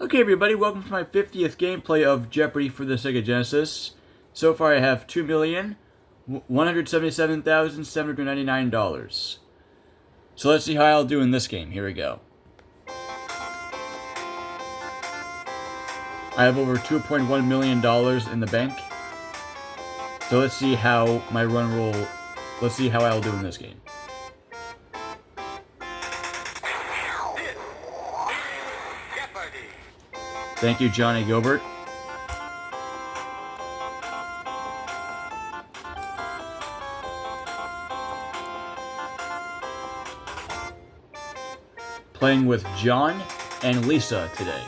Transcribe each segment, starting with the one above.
Okay, everybody, welcome to my 50th gameplay of Jeopardy for the Sega Genesis. So far, I have $2,177,799. So let's see how I'll do in this game. Here we go. I have over $2.1 million in the bank. So let's see how my run roll. Let's see how I'll do in this game. Thank you, Johnny Gilbert. Playing with John and Lisa today.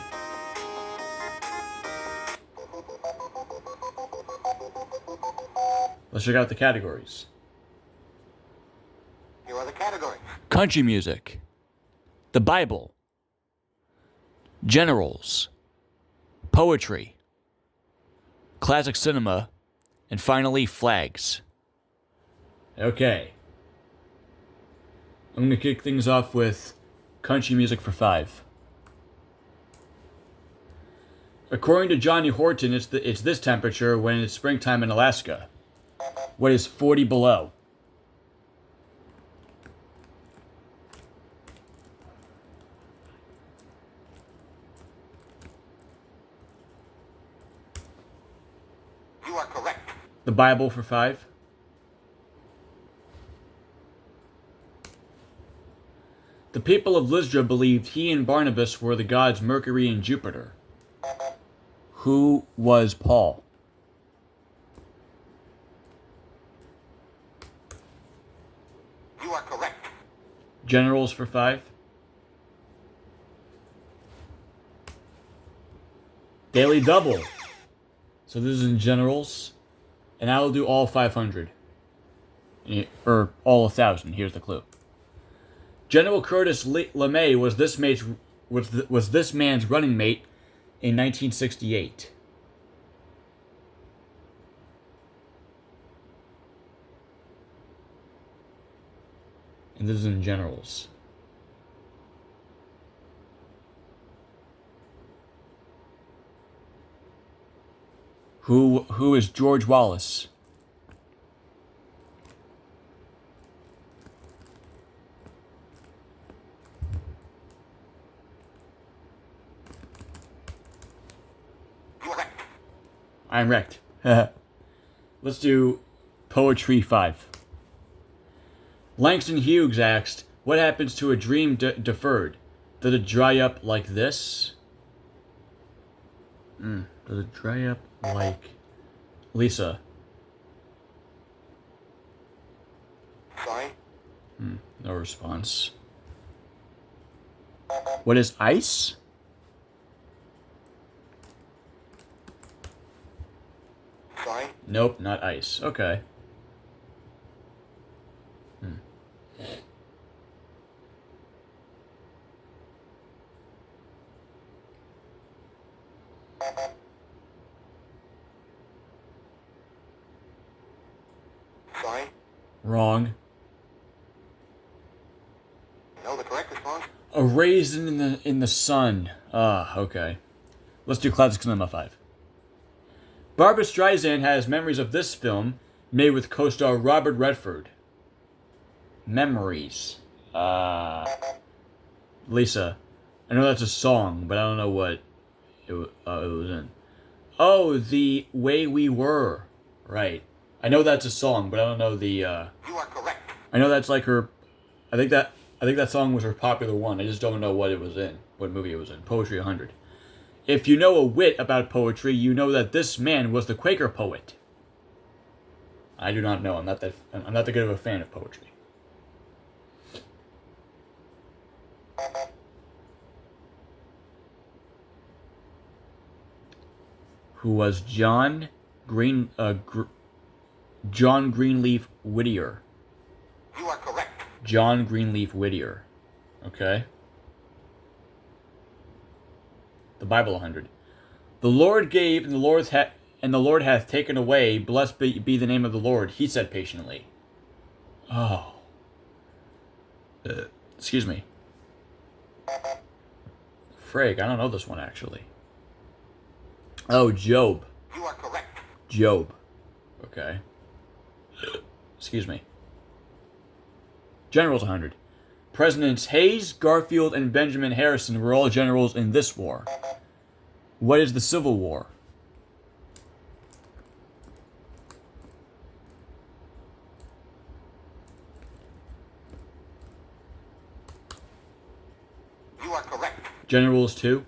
Let's check out the categories. Here are the categories. Country music. The Bible. Generals. Poetry. Classic cinema. And finally, flags. Okay. I'm going to kick things off with country music for 5. According to Johnny Horton, it's this temperature when it's springtime in Alaska. What is 40 below? You are correct. The Bible for 5. The people of Lystra believed he and Barnabas were the gods Mercury and Jupiter. Who was Paul? You are correct. Generals for 5. Daily double. So this is in generals. And I will do all 500. Or all 1,000. Here's the clue. General Curtis LeMay was this man's running mate in 1968. And this is in generals. Who is George Wallace? Correct. I'm wrecked. Let's do Poetry 5. Langston Hughes asked, what happens to a dream deferred? Does it dry up like this? Does it dry up like Lisa? Sorry. No response. What is ice? Sorry. Nope, not ice. Okay. Sorry. Wrong. No, the correct response. A raisin in the sun. Okay. Let's do Classic Cinema 5. Barbra Streisand has memories of this film made with co-star Robert Redford. Memories. Lisa. I know that's a song, but I don't know what it was in. Oh, The Way We Were. Right. I know that's a song, but I don't know the... You are correct. I know that's like her... I think that song was her popular one. I just don't know what it was in. What movie it was in. Poetry 100. If you know a whit about poetry, you know that this man was the Quaker poet. I do not know. I'm not that good of a fan of poetry. Who was John Greenleaf Whittier? You are correct. John Greenleaf Whittier. Okay. The Bible 100. The Lord gave, and the Lord hath taken away. Blessed be the name of the Lord. He said patiently. Oh. Excuse me. frig. I don't know this one, actually. Oh, Job. You are correct. Job. Okay. Excuse me. Generals 100. Presidents Hayes, Garfield, and Benjamin Harrison were all generals in this war. What is the Civil War? You are correct. Generals 2.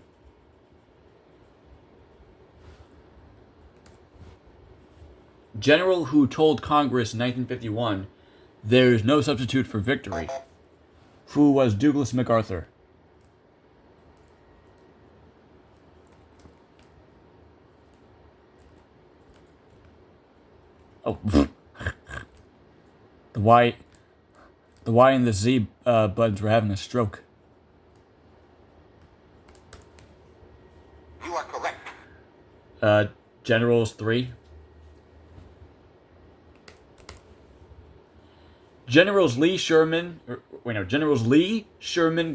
General who told Congress in 1951, "There is no substitute for victory." Who was Douglas MacArthur? Oh, the Y and the Z buds were having a stroke. You are correct. Generals 3. Generals Lee, Sherman,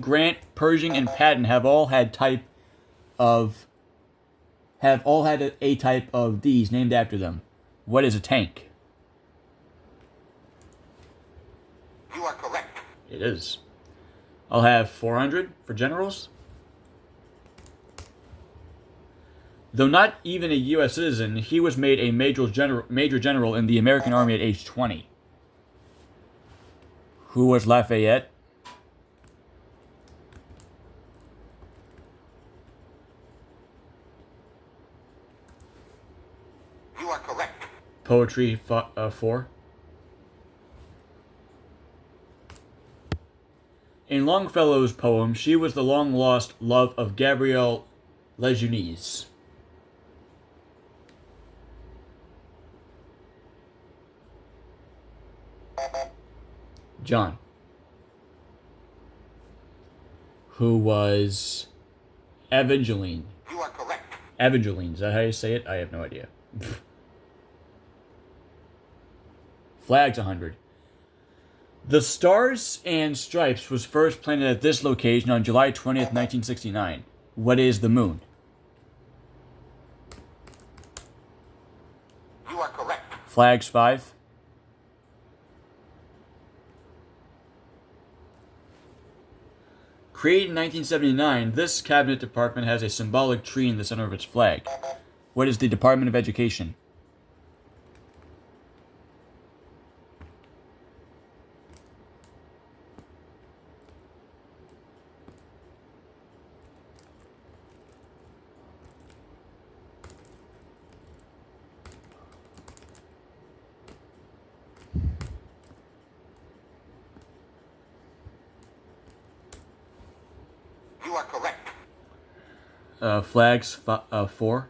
Grant, Pershing, and Patton have all had a type of D's named after them. What is a tank? You are correct. It is. I'll have 400 for generals. Though not even a U.S. citizen, he was made a major general in the American Army at age 20. Who was Lafayette? You are correct. Poetry 4. In Longfellow's poem, she was the long-lost love of Gabrielle Legenies. John. Who was Evangeline? You are correct. Evangeline, is that how you say it? I have no idea. Flags 100. The Stars and Stripes was first planted at this location on July 20th, 1969. What is the moon? You are correct. Flags 5. Created in 1979, this cabinet department has a symbolic tree in the center of its flag. What is the Department of Education? You are correct. Flags 4.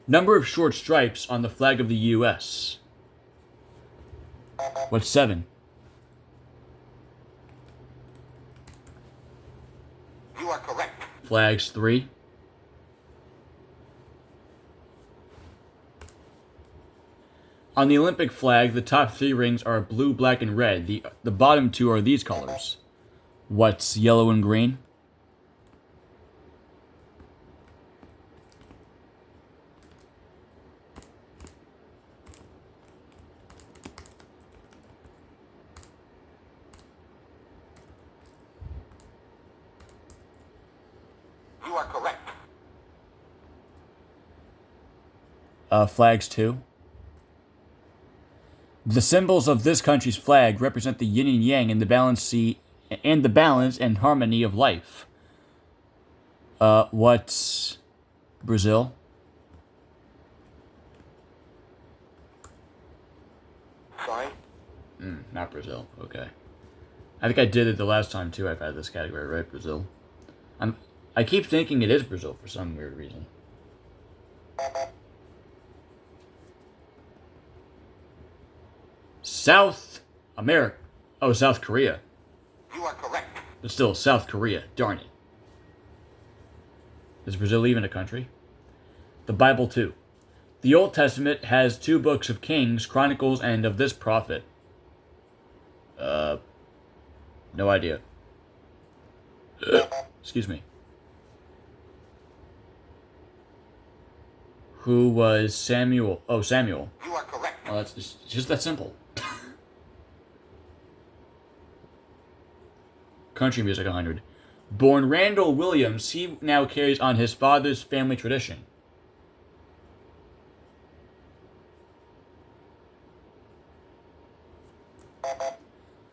Number of short stripes on the flag of the U.S. What's 7? You are correct. Flags 3. On the Olympic flag, the top 3 rings are blue, black, and red. The bottom 2 are these colors. What's yellow and green? You are correct. Flags 2. The symbols of this country's flag represent the yin and yang and the balance and harmony of life. What's Brazil? Sorry? Not Brazil. Okay. I think I did it the last time too. I've had this category, right? Brazil. I keep thinking it is Brazil for some weird reason. South America. Oh, South Korea. You are correct. But still, South Korea. Darn it. Is Brazil even a country? The Bible, too. The Old Testament has 2 books of Kings, Chronicles, and of this prophet. No idea. Excuse me. Who was Samuel? Oh, Samuel. You are correct. Oh, that's just that simple. Country music 100. Born Randall Williams, he now carries on his father's family tradition.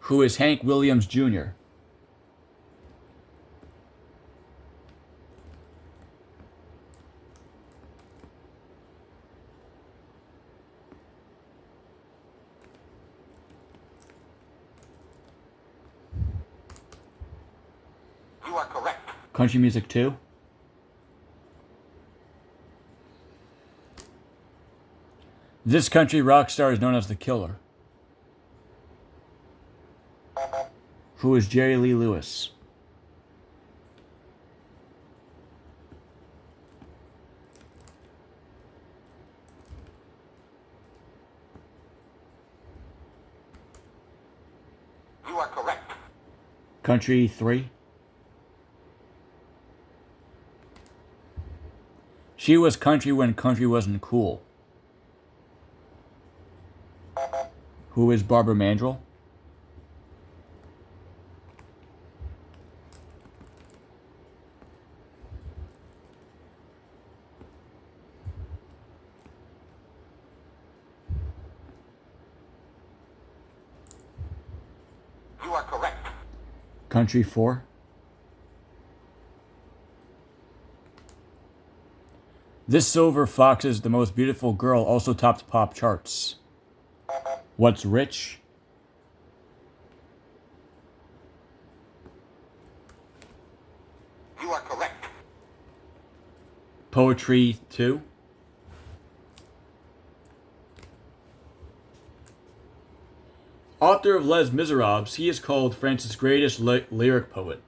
Who is Hank Williams Jr.? You are correct. Country music 2. This country rock star is known as the Killer. Who is Jerry Lee Lewis? You are correct. Country 3. She was country when country wasn't cool. Who is Barbara Mandrell? You are correct. Country 4. This silver fox is the most beautiful girl, also topped pop charts. What's rich? You are correct. Poetry 2. Author of Les Miserables, he is called France's greatest lyric poet.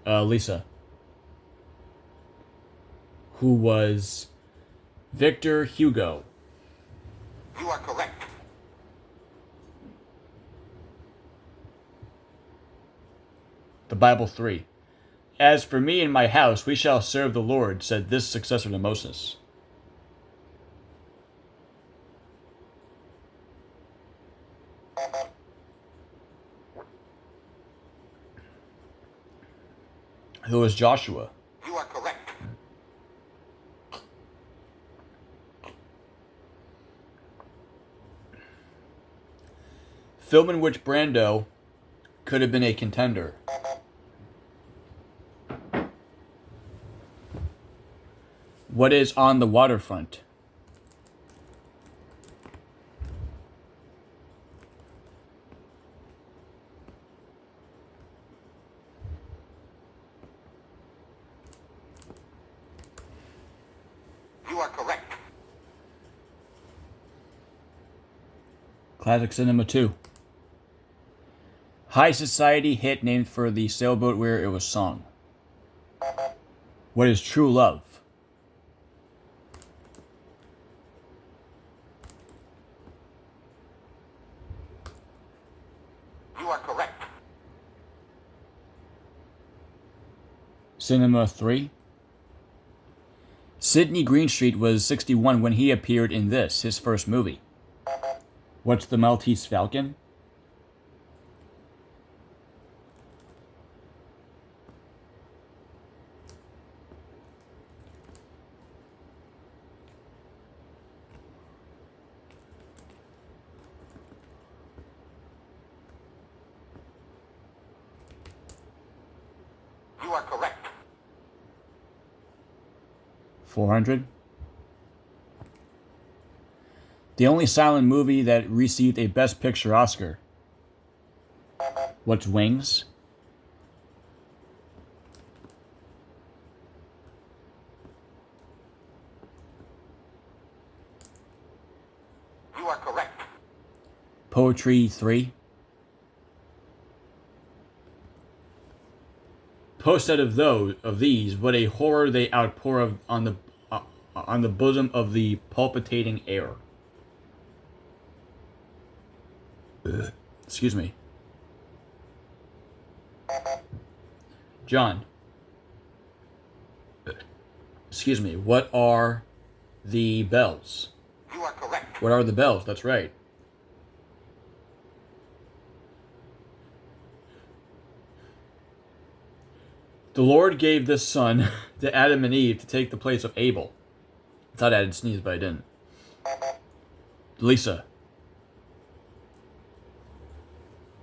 Lisa. Who was Victor Hugo. You are correct. The Bible 3. As for me and my house, we shall serve the Lord, said this successor to Moses. Who was Joshua? You are correct. Film in which Brando could have been a contender. What is On the Waterfront? You are correct. Classic Cinema 2. High Society hit named for the sailboat where it was sung. What is True Love? You are correct. Cinema 3. Sidney Greenstreet was 61 when he appeared in this, his first movie. What's the Maltese Falcon? You are correct. 400. The only silent movie that received a Best Picture Oscar. What's Wings? You are correct. Poetry 3. Post out of these, what a horror they outpour on on the bosom of the palpitating air. Excuse me. John. Excuse me. What are the bells? You are correct. What are the bells? That's right. The Lord gave this son to Adam and Eve to take the place of Abel. I thought I had sneezed, but I didn't. Lisa.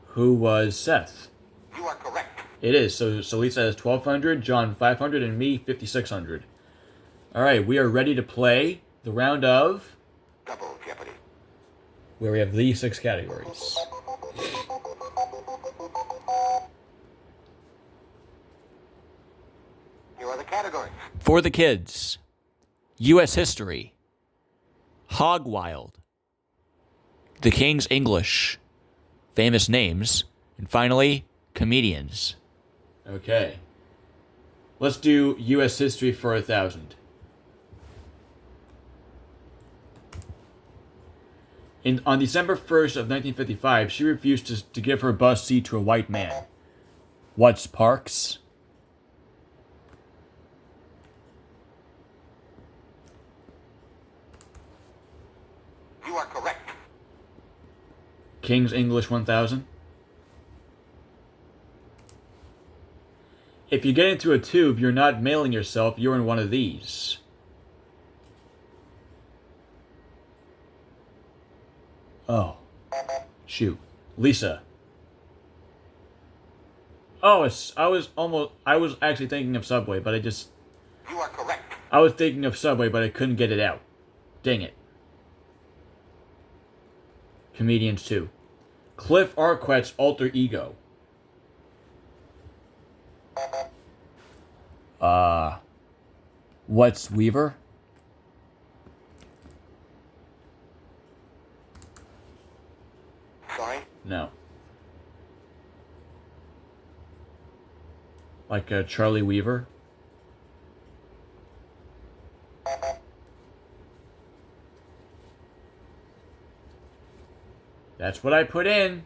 Who was Seth? You are correct. It is. So Lisa has 1,200, John 500, and me 5,600. All right, we are ready to play the round of Double Jeopardy. where we have these 6 categories. Here are the categories. For the kids, U.S. history, Hog Wild, The King's English, famous names, and finally, comedians. Okay. Let's do U.S. history for 1,000. On December 1st of 1955, she refused to give her bus seat to a white man. What's Parks? You are correct. King's English 1000. If you get into a tube, you're not mailing yourself, you're in one of these. Oh. Shoot. Lisa. Oh, I was actually thinking of Subway, but You are correct. I was thinking of Subway, but I couldn't get it out. Dang it. Comedians 2. Cliff Arquette's alter ego. What's Weaver? Sorry. No. Like Charlie Weaver? That's what I put in.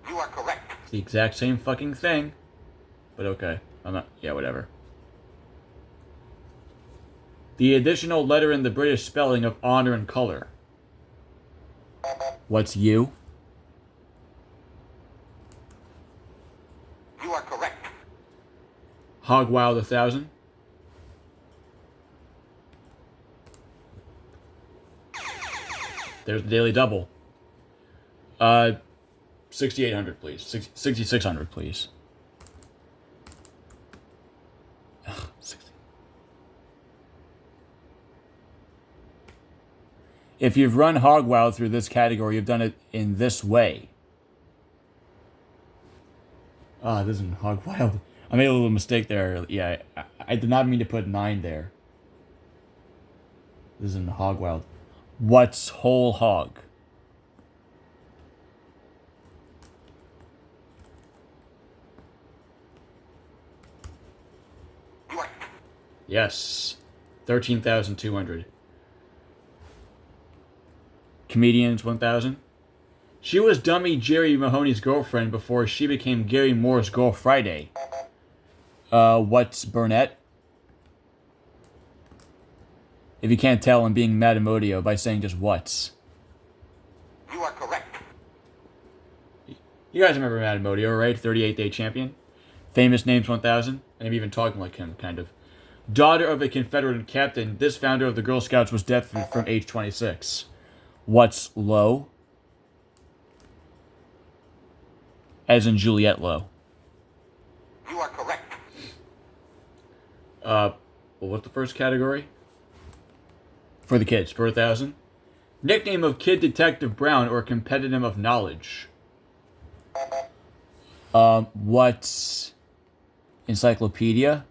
You are correct. It's the exact same fucking thing. But okay. I'm not... Yeah, whatever. The additional letter in the British spelling of honor and color. What's you? You are correct. Hog Wild 1000. There's the Daily Double. 6,800, please. 6,600, please. Ugh, 60. If you've run Hog Wild through this category, you've done it in this way. Ah, this isn't Hog Wild. I made a little mistake there. Yeah, I did not mean to put 9 there. This isn't Hog Wild. What's whole hog? You are. Yes. 13,200. Comedians 1,000. She was dummy Jerry Mahoney's girlfriend before she became Gary Moore's girl Friday. What's Burnett? If you can't tell, I'm being Madamodio by saying just what's. You are correct. You guys remember Madamodio, right? 38-day champion. Famous names 1,000. I'm even talking like him, kind of. Daughter of a Confederate captain, this founder of the Girl Scouts was dead from age 26. What's Lowe? As in Juliette Lowe. You are correct. Well, what's the first category? For the kids, for 1,000. Nickname of Kid Detective Brown or competitive of knowledge. What's encyclopedia?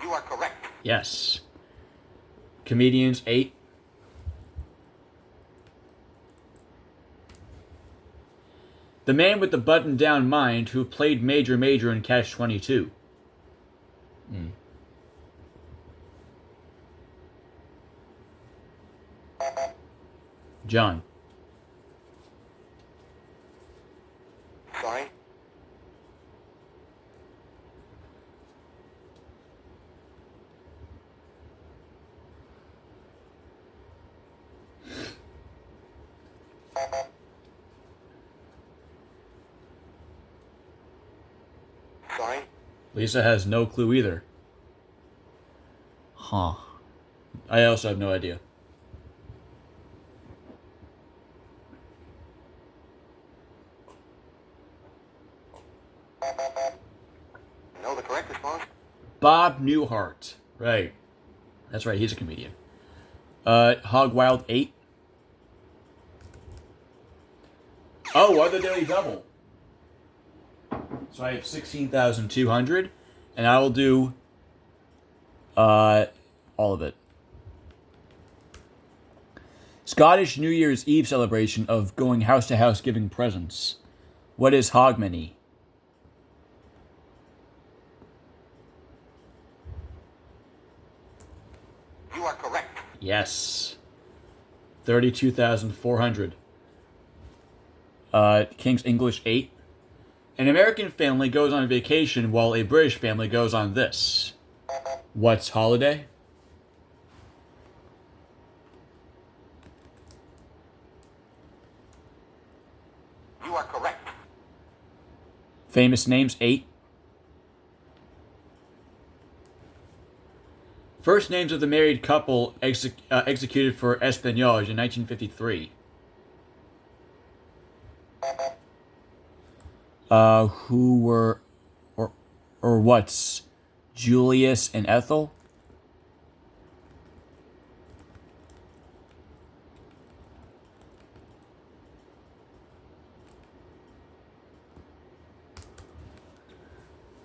You are correct. Yes. Comedians 8. The man with the button-down mind who played Major Major in Catch-22. John. Sorry. Sorry. Lisa has no clue either. Huh. I also have no idea. Know the correct response? Bob Newhart. Right. That's right, he's a comedian. Hog Wild 8. Oh, other daily double. So I have 16,200, and I will do all of it. Scottish New Year's Eve celebration of going house to house giving presents. What is Hogmanay? You are correct. Yes. 32,400. King's English 8. An American family goes on vacation while a British family goes on this. What's holiday? You are correct. Famous names 8. First names of the married couple executed for espionage in 1953. Who were, or what's Julius and Ethel?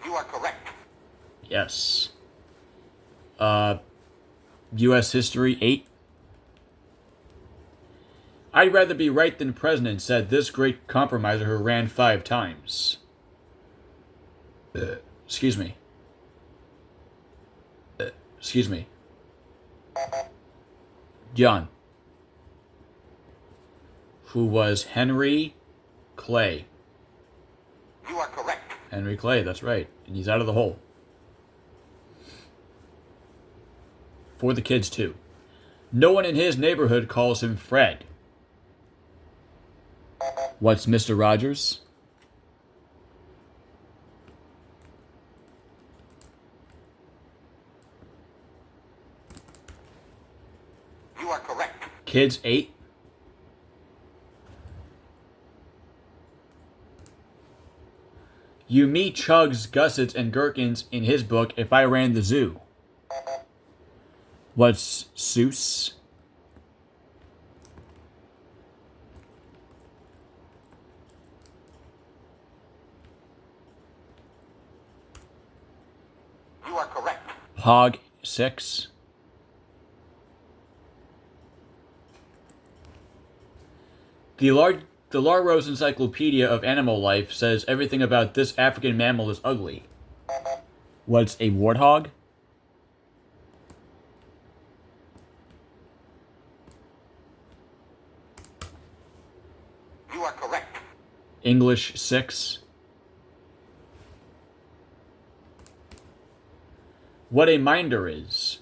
You are correct. Yes. U.S. history 8. I'd rather be right than president, said this great compromiser who ran 5 times. Excuse me. Excuse me. John. Who was Henry Clay. You are correct. Henry Clay, that's right. And he's out of the hole. For the kids, too. No one in his neighborhood calls him Fred. What's Mr. Rogers? You are correct. Kids 8. You meet Chugs, Gussets, and Gherkins in his book If I Ran the Zoo. What's Seuss? You are correct. Hog 6. The Larrose Encyclopedia of Animal Life says everything about this African mammal is ugly. What's a warthog? You are correct. English 6. What a minder is.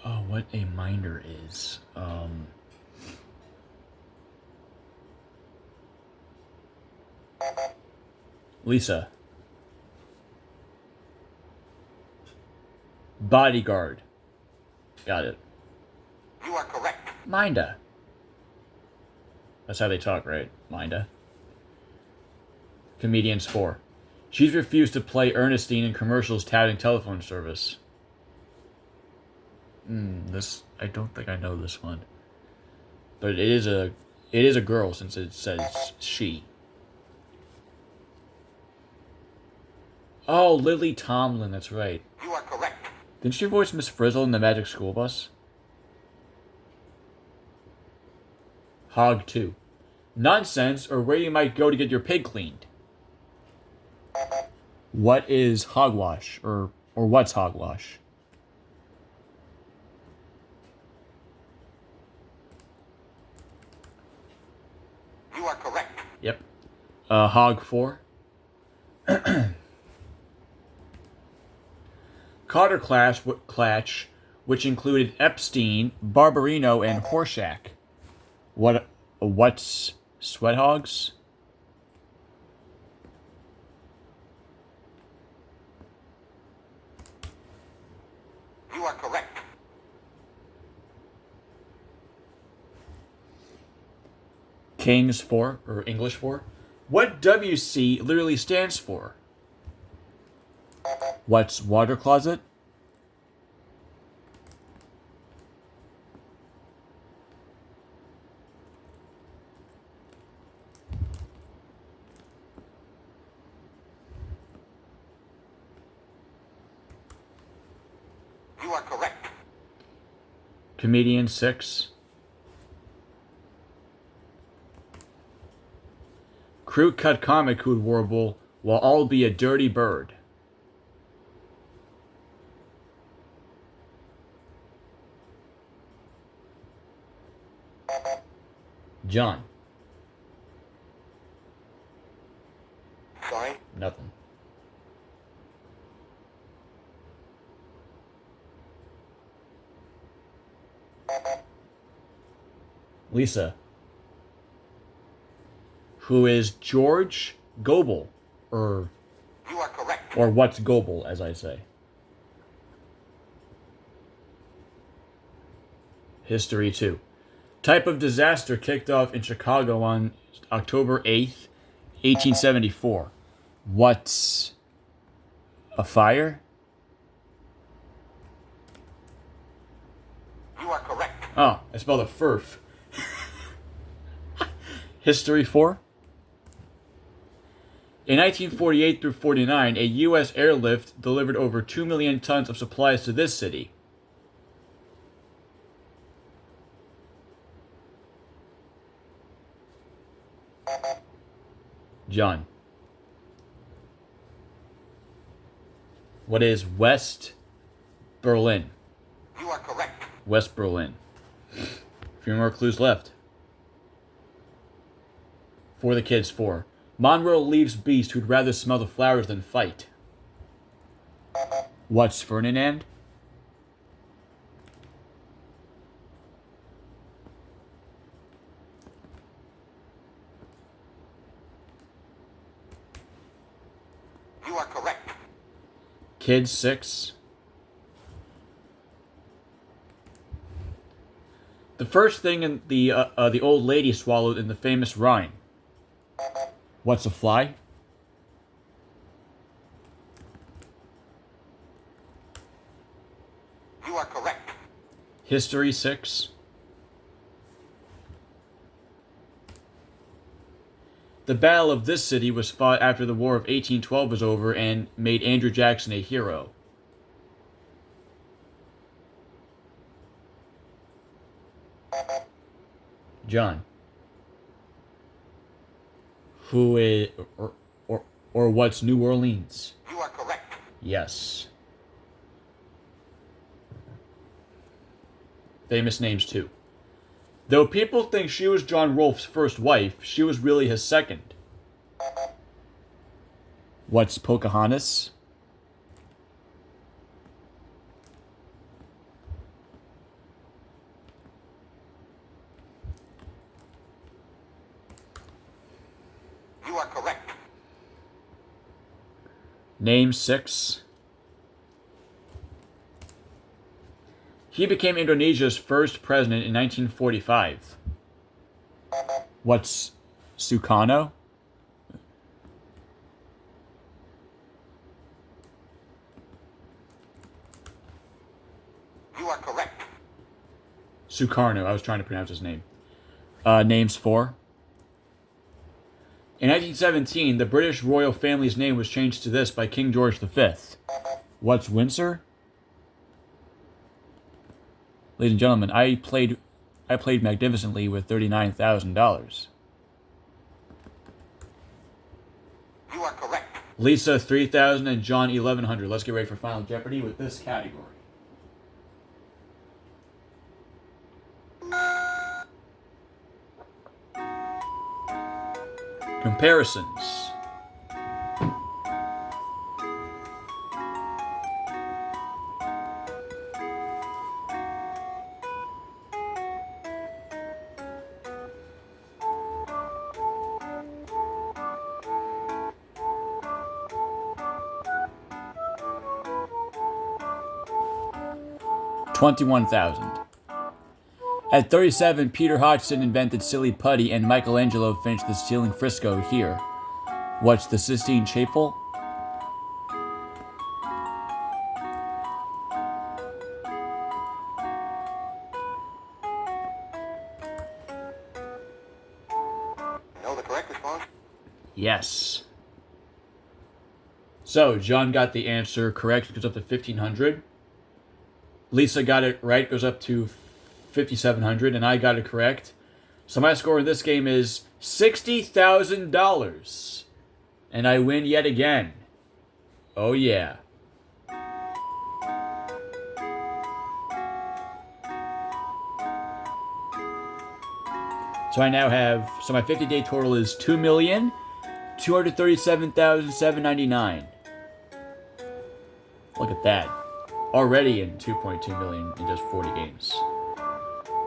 Oh, what a minder is. Lisa. Bodyguard. Got it. You are correct. Minda. That's how they talk, right? Minda. Comedians 4. She's refused to play Ernestine in commercials touting telephone service. I don't think I know this one. But it is a girl since it says she. Oh, Lily Tomlin, that's right. You are correct. Didn't she voice Miss Frizzle in the Magic School Bus? Hog 2. Nonsense, or where you might go to get your pig cleaned. What is hogwash, or what's hogwash? You are correct. Yep. Hog 4. Carter Clatch, which included Epstein, Barbarino, and Horshack. What's sweat hogs? You are correct. Kings 4, or English 4. What WC literally stands for? What's water closet? You are correct. Comedian 6. Crew cut comic who'd warble, while all be a dirty bird. John. Sorry. Nothing. Lisa. Who is George Goebel, or You are correct. what's Goebel, as I say. History 2. Type of disaster kicked off in Chicago on October 8th, 1874. What's a fire? You are correct. Oh, I spelled a furf. History 4. In 1948 through 49, a U.S. airlift delivered over 2 million tons of supplies to this city. John. What is West Berlin? You are correct. West Berlin. A few more clues left. For the kids, 4. Monroe leaves Beast who'd rather smell the flowers than fight. What's Ferdinand? You are correct. Kids, 6. The first thing in the old lady swallowed in the famous rhyme. What's a fly? You are correct. History 6. The Battle of this city was fought after the War of 1812 was over and made Andrew Jackson a hero. John. Who is or what's New Orleans? You are correct. Yes. Famous names too. Though people think she was John Rolfe's first wife, she was really his second. What's Pocahontas? You are correct. Name 6. He became Indonesia's first president in 1945. What's Sukarno? You are correct. Sukarno, I was trying to pronounce his name. Names 4. In 1917, the British royal family's name was changed to this by King George V. What's Windsor? Ladies and gentlemen, I played magnificently with $39,000. You are correct. Lisa 3,000 and John 1,100. Let's get ready for Final Jeopardy with this category. Comparisons. $21,000. At 37, Peter Hodgson invented silly putty and Michelangelo finished the ceiling fresco here. What's the Sistine Chapel? Know the correct response? Yes. So, John got the answer correct, goes up to 1,500. Lisa got it right, goes up to 5,700, and I got it correct. So my score in this game is $60,000. And I win yet again. Oh yeah. So I now have, so my 50-day total is $2,237,799. Look at that. Already in 2.2 million in just 40 games.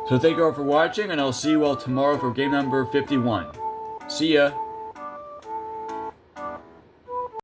So thank you all for watching, and I'll see you all tomorrow for game number 51. See ya!